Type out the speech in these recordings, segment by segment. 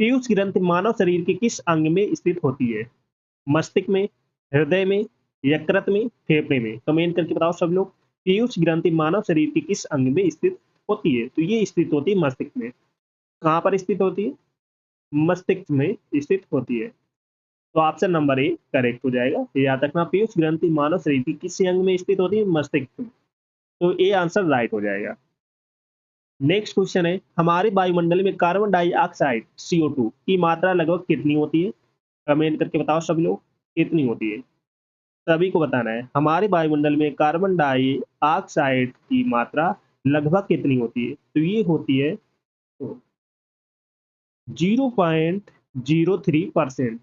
पीयूष ग्रंथि मानव शरीर के किस अंग में स्थित होती है? मस्तिष्क में, हृदय में, यकृत में, फेफड़े में? कमेंट करके बताओ सब लोग। पीयूष ग्रंथि मानव शरीर के किस अंग में स्थित होती है? तो ये स्थित होती है मस्तिष्क में। कहाँ पर स्थित होती है? मस्तिष्क में स्थित होती है। तो ऑप्शन नंबर ए करेक्ट हो जाएगा। याद रखना, पीयूष ग्रंथि मानव शरीर के किस अंग में स्थित होती है? मस्तिष्क में। तो ए आंसर राइट हो जाएगा। नेक्स्ट क्वेश्चन है, हमारे वायुमंडल में कार्बन डाइऑक्साइड CO2 की मात्रा लगभग कितनी होती है? कमेंट करके बताओ सब लोग, कितनी होती है? सभी को बताना है। हमारे वायुमंडल में कार्बन डाइऑक्साइड की मात्रा लगभग कितनी होती है? तो ये होती है 0.03%।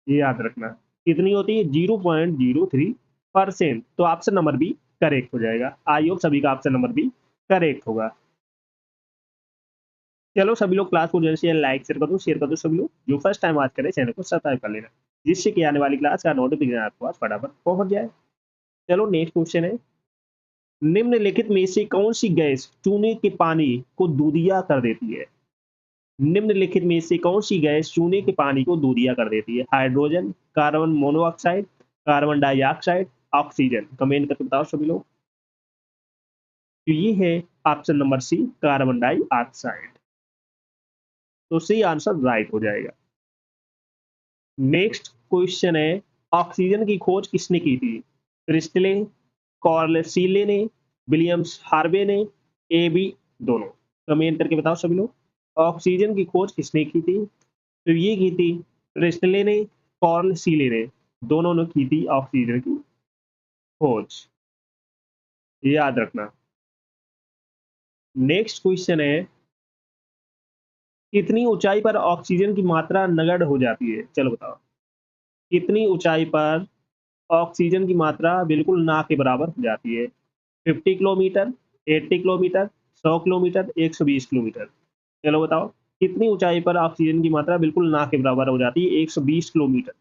ये याद रखना, कितनी होती है? 0.03%। तो ऑप्शन नंबर बी करेक्ट हो जाएगा। आई होप सभी का ऑप्शन नंबर बी करेक्ट होगा। चलो सभी लोग क्लास को जैसे लाइक शेयर कर दो सभी लोग। जो फर्स्ट टाइम आज करें चैनल को सब्सक्राइब कर लेना, जिससे कि आने वाली क्लास का नोटिफिकेशन आपको आज फटाफट पहुंच जाए। चलो नेक्स्ट क्वेश्चन है, निम्नलिखित में से कौन सी गैस चूने के पानी को दूधिया कर देती है? निम्नलिखित में से कौन सी गैस चूने के पानी को दूधिया कर देती है? Hydrogen, carbon monoxide, carbon dioxide, oxygen? Comment करके बताओ सभी लोग। तो ये है option number C, carbon dioxide. तो सी आंसर राइट हो जाएगा। नेक्स्ट क्वेश्चन है, ऑक्सीजन की खोज किसने की थी? क्रिस्टले, कॉर्लसीले ने, विलियम्स हार्वे ने, ए बी दोनों? कमेंट करके बताओ सभी लोग। ऑक्सीजन की खोज किसने की थी? तो ये की थी क्रिस्टले ने, कॉर्लसीले ने, दोनों ने की थी ऑक्सीजन की खोज। ये याद रखना। नेक्स्ट क्वेश्चन है, कितनी ऊंचाई पर ऑक्सीजन की मात्रा नगण्य हो जाती है? चलो बताओ, कितनी ऊंचाई पर ऑक्सीजन की मात्रा बिल्कुल ना के बराबर हो जाती है? 50 किलोमीटर, 80 किलोमीटर, 100 किलोमीटर, 120 किलोमीटर? चलो बताओ, कितनी ऊंचाई पर ऑक्सीजन की मात्रा बिल्कुल ना के बराबर हो जाती है? 120 किलोमीटर।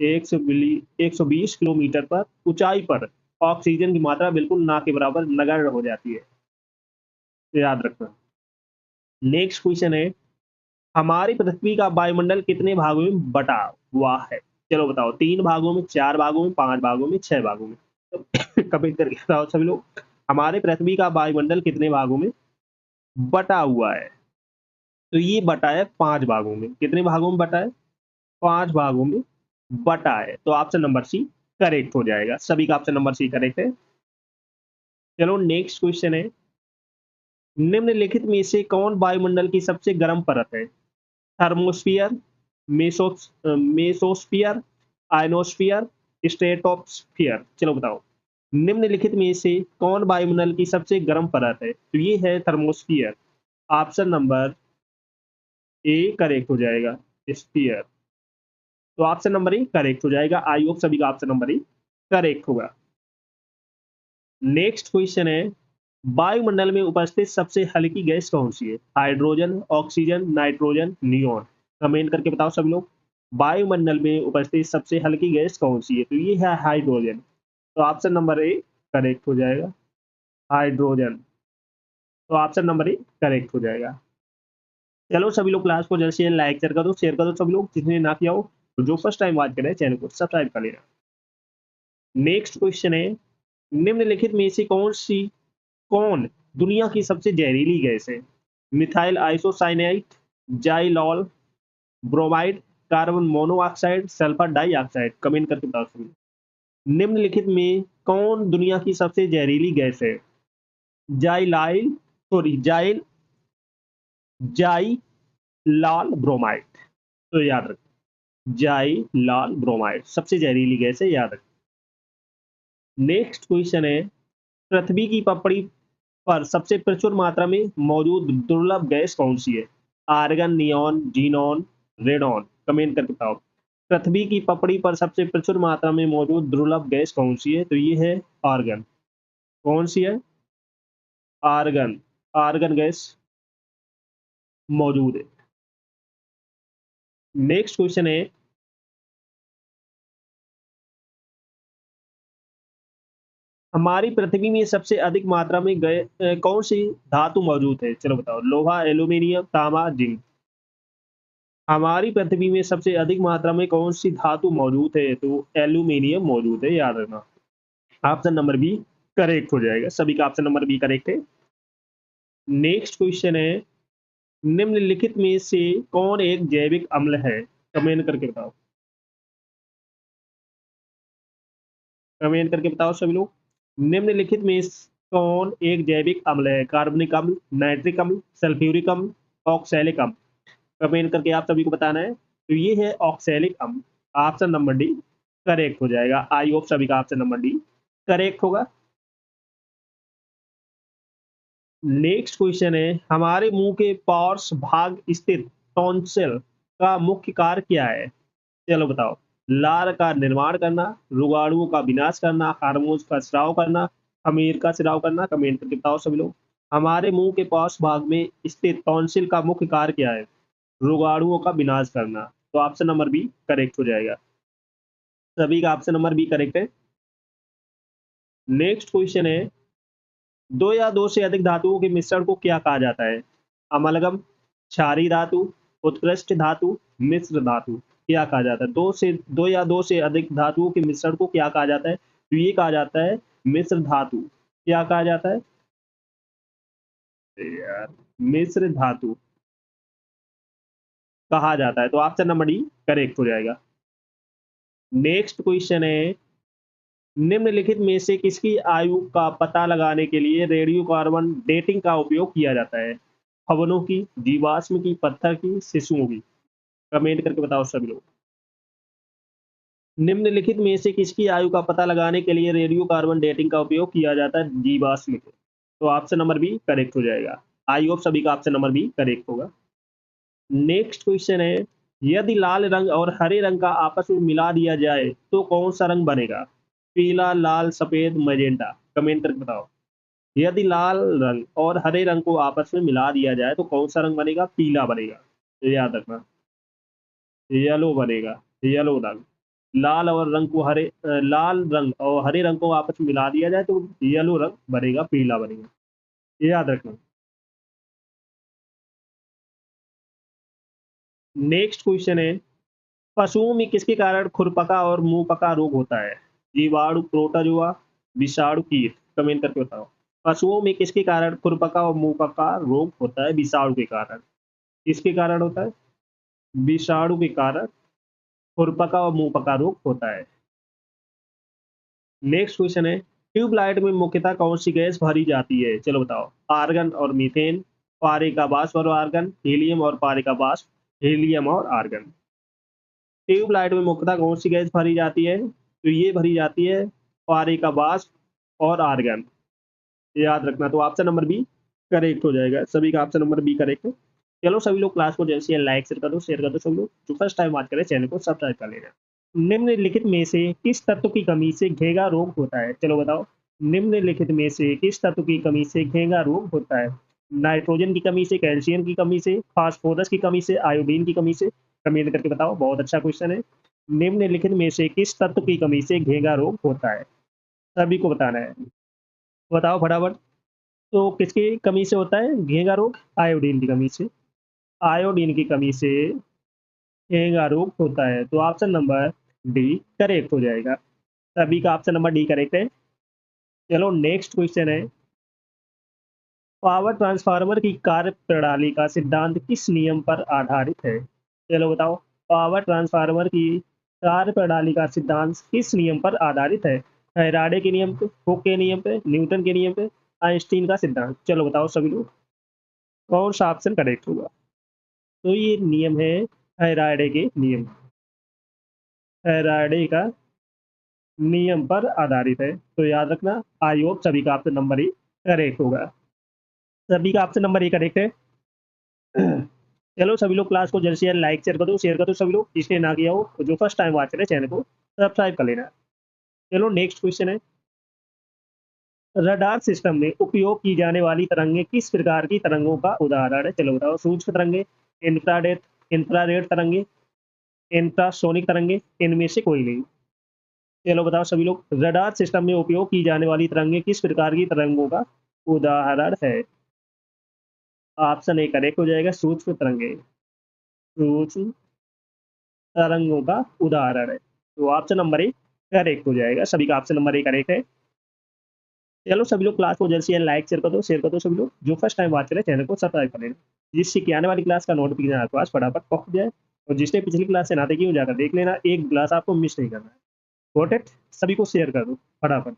120 किलोमीटर पर ऊंचाई पर ऑक्सीजन की मात्रा बिल्कुल ना के बराबर नगण्य हो जाती है। तो याद रखना। नेक्स्ट क्वेश्चन है, हमारी पृथ्वी का वायुमंडल कितने भागों में बटा हुआ है? चलो बताओ, 3 भागों में, 4 भागों में, 5 भागों में, 6 भागों में? तो कमेंट करके बताओ सभी लोग, हमारे पृथ्वी का वायुमंडल कितने भागों में बटा हुआ है? तो ये बटा है 5 भागों में। कितने भागों में बटा है? 5 भागों में बटा है। तो ऑप्शन नंबर सी करेक्ट हो जाएगा। सभी का ऑप्शन नंबर सी करेक्ट है। चलो नेक्स्ट क्वेश्चन है, निम्नलिखित में से कौन वायुमंडल की सबसे गर्म परत है? Thermosphere, mesosphere, ionosphere, stratosphere? चलो बताओ, निम्नलिखित में से कौन वायुमंडल की सबसे गर्म परत है? तो ये है thermosphere. Option number A correct हो जाएगा, स्फीयर। तो ऑप्शन नंबर ए करेक्ट हो जाएगा। आई होप सभी का ऑप्शन नंबर ए करेक्ट होगा। नेक्स्ट क्वेश्चन है, वायुमंडल में उपस्थित सबसे हल्की गैस कौन सी है? Hydrogen, oxygen, nitrogen, neon? Comment करके बताओ सब लोग, वायुमंडल में उपस्थित सबसे हल्की गैस कौन सी है? तो ये है हाइड्रोजन। तो ऑप्शन नंबर ए करेक्ट हो जाएगा, हाइड्रोजन। तो ऑप्शन नंबर ए करेक्ट हो जाएगा। चलो सभी लोग क्लास को जैसे लाइक शेयर कर दो सब लोग, जिसने ना किया हो। तो जो फर्स्ट टाइम वॉच कर रहे हैं चैनल को सब्सक्राइब कर लेना। नेक्स्ट क्वेश्चन है, निम्नलिखित में से कौन दुनिया की सबसे जहरीली गैस है? Methyl isocyanide, xylol, bromide, carbon monoxide, sulphur dioxide? Comment करके बता सकते। निम्नलिखित में कौन दुनिया की सबसे जहरीली गैस है? जाइलाइल सॉरी जाइल जाई लाल ब्रोमाइड? तो याद रखें, जाई लाल ब्रोमाइड सबसे जहरीली गैस है, याद रखें। नेक्स्ट क्वेश्चन है, पृथ्वी की पपड़ी पर सबसे प्रचुर मात्रा में मौजूद दुर्लभ गैस कौन सी है? Argon, neon, xenon, radon? Comment करके बताओ, पृथ्वी की पपड़ी पर सबसे प्रचुर मात्रा में मौजूद दुर्लभ गैस कौन सी है? तो ये है आर्गन। कौन सी है? आर्गन। आर्गन गैस मौजूद है। नेक्स्ट क्वेश्चन है, हमारी पृथ्वी में सबसे अधिक मात्रा में कौन सी धातु मौजूद है? चलो बताओ, लोहा, एल्यूमिनियम, तांबा, जिंक? हमारी पृथ्वी में सबसे अधिक मात्रा में कौन सी धातु मौजूद है? तो एल्यूमिनियम मौजूद है, याद रखना। ऑप्शन नंबर बी करेक्ट हो जाएगा। सभी का ऑप्शन नंबर बी करेक्ट है। नेक्स्ट क्वेश्चन है, निम्नलिखित में से कौन एक जैविक अम्ल है? कमेंट करके बताओ। कमेंट करके बताओ सभी लोग। निम्नलिखित में कौन एक जैविक अम्ल है? कार्बनिक अम्ल, नाइट्रिक अम्ल, सल्फ्यूरिक अम्ल, ऑक्सैलिक अम्ल। कमेंट करके आप सभी को बताना है। तो ये है ऑक्सैलिक अम्ल। ऑप्शन नंबर डी करेक्ट हो जाएगा। आई होप सभी का ऑप्शन नंबर डी करेक्ट होगा। नेक्स्ट क्वेश्चन है, हमारे मुंह के पार्श्व भाग स्थित टॉन्सिल का मुख्य कार्य क्या है? चलो बताओ। लार का निर्माण करना, रोगाणुओं का विनाश करना, हार्मोन्स का स्राव करना, खमीर का स्राव करना। कमेंट करके बताओ सभी लोग। हमारे मुंह के पास भाग में स्थित टॉन्सिल का मुख्य कार्य क्या है? रोगाणुओं का विनाश करना। तो ऑप्शन नंबर बी करेक्ट हो जाएगा। सभी का ऑप्शन नंबर बी करेक्ट है। नेक्स्ट क्वेश्चन है, दो या दो से अधिक धातुओं के मिश्रण को क्या कहा जाता है? अमलगम, क्षारीय धातु, उत्कृष्ट धातु, मिश्र धातु। क्या कहा जाता है? दो या दो से अधिक धातुओं के मिश्रण को क्या कहा जाता है? तो ये कहा जाता है मिश्र धातु। क्या कहा जाता है? यार, मिश्र धातु कहा जाता है। तो ऑप्शन नंबर डी करेक्ट हो जाएगा। नेक्स्ट क्वेश्चन है, निम्नलिखित में से किसकी आयु का पता लगाने के लिए रेडियो कार्बन डेटिंग का उपयोग किया जाता है? हवनों की, जीवाश्म की, पत्थर की, शिशुओं की। कमेंट करके बताओ सभी लोग। निम्नलिखित में से किसकी आयु का पता लगाने के लिए रेडियो कार्बन डेटिंग का उपयोग किया जाता है? जीवाश्म के। तो ऑप्शन नंबर बी करेक्ट हो जाएगा। आई होप सभी का ऑप्शन नंबर बी करेक्ट होगा। नेक्स्ट क्वेश्चन है, यदि लाल रंग और हरे रंग का आपस में मिला दिया जाए तो कौन सा रंग बनेगा? पीला, लाल, सफेद, मैजेंटा। कमेंट करके बताओ। यदि लाल रंग और हरे रंग को आपस में मिला दिया जाए तो कौन सा रंग बनेगा? पीला बनेगा। तो याद रखना, येलो बनेगा। येलो रंग। लाल रंग और हरे रंग को आपस में मिला दिया जाए तो येलो रंग बनेगा, पीला बनेगा। ये याद रखना। नेक्स्ट क्वेश्चन है, पशुओं में किसके कारण खुरपका और मुंहपका रोग होता है? जीवाणु, प्रोटोजोआ, विषाणु, कीट। कमेंट करके बताओ। पशुओं में किसके कारण खुरपका और मुंहपका रोग होता है? विषाणु के कारण। किसके कारण होता है? विषाणु के कारण खुरपका और मुंहपका रोग होता है। नेक्स्ट क्वेश्चन है, ट्यूबलाइट में मुख्यतः कौन सी गैस भरी जाती है? चलो बताओ। आर्गन और मीथेन, पारे का वाष्प और आर्गन, हीलियम और पारे का वाष्प, हीलियम और आर्गन। ट्यूबलाइट में मुख्यतः कौन सी गैस भरी जाती है? तो ये भरी जाती है पारे का वाष्प और आर्गन। याद रखना। तो ऑप्शन नंबर बी करेक्ट हो जाएगा। सभी का ऑप्शन नंबर बी करेक्ट है। चलो सभी लोग क्लास को जैसे लाइक शेयर कर दो सभी लोग। जो फर्स्ट टाइम बात करें चैनल को सब्सक्राइब कर लेना। निम्नलिखित में से किस तत्व की कमी से घेंगा रोग होता है? चलो बताओ। निम्नलिखित में से किस तत्व की कमी से घेंगा रोग होता है? नाइट्रोजन की कमी से, कैल्शियम की कमी से, फास्फोरस की कमी से, आयोडीन की कमी से। कमेंट करके बताओ। बहुत अच्छा क्वेश्चन है। निम्नलिखित में से किस तत्व की कमी से घेंगा रोग होता है? सभी को बताना है। बताओ फटाफट। तो किसकी कमी से होता है घेंगा रोग? आयोडीन की कमी से। आयोडीन की कमी से घेंगा रोग होता है। तो ऑप्शन नंबर डी करेक्ट हो जाएगा। सभी का ऑप्शन नंबर डी करेक्ट है। चलो नेक्स्ट क्वेश्चन है, पावर ट्रांसफार्मर की कार्य प्रणाली का सिद्धांत किस नियम पर आधारित है? चलो बताओ। पावर ट्रांसफार्मर की कार्य प्रणाली का सिद्धांत किस नियम पर आधारित है? फैराडे के नियम पे, हुक के नियम पे, न्यूटन के नियम पे, आइंस्टीन का सिद्धांत। चलो बताओ सभी लोग। कौन सा ऑप्शन करेक्ट होगा? तो ये नियम है फैराडे के नियम। फैराडे का नियम पर आधारित है। तो याद रखना। आई होप सभी का ऑप्शन नंबर ही करेक्ट होगा। सभी का ऑप्शन नंबर ही करेक्ट है। चलो सभी लोग क्लास को जल्द से जल्द लाइक शेयर कर दो सभी लोग, जिसने ना किया हो। जो फर्स्ट टाइम वॉच करें चैनल को सब्सक्राइब कर लेना। चलो नेक्स्ट क्वेश्चन है, रडार सिस्टम में उपयोग की जाने वाली तरंगे किस प्रकार की तरंगों का उदाहरण है? चलो बताओ। सूक्ष्म तरंगे, इंफ्रारेड इंफ्रारेड तरंगे, इंफ्रासोनिक तरंगे, इनमें से कोई नहीं। चलो बताओ सभी लोग। रडार सिस्टम में उपयोग की जाने वाली तरंगे किस प्रकार की तरंगों का उदाहरण है? ऑप्शन ए करेक्ट हो जाएगा। सूक्ष्म तरंगे। सूक्ष्म तरंगों का उदाहरण है। तो ऑप्शन नंबर ए करेक्ट हो जाएगा। सभी का ऑप्शन नंबर ए करेक्ट है। चलो सभी लोग क्लास को जल्द से जल्द लाइक शेयर कर दो सभी लोग। जो फर्स्ट टाइम बात करें चैनल को सब्सक्राइब कर लेना, जिससे कि आने वाली क्लास का नोटिफिकेशन आपके पास फटाफट पहुंच जाए। और जिसने पिछली क्लास से ना देखी हो जाकर देख लेना, एक क्लास आपको मिस नहीं करना है। Got it? सभी को शेयर कर दो फटाफट।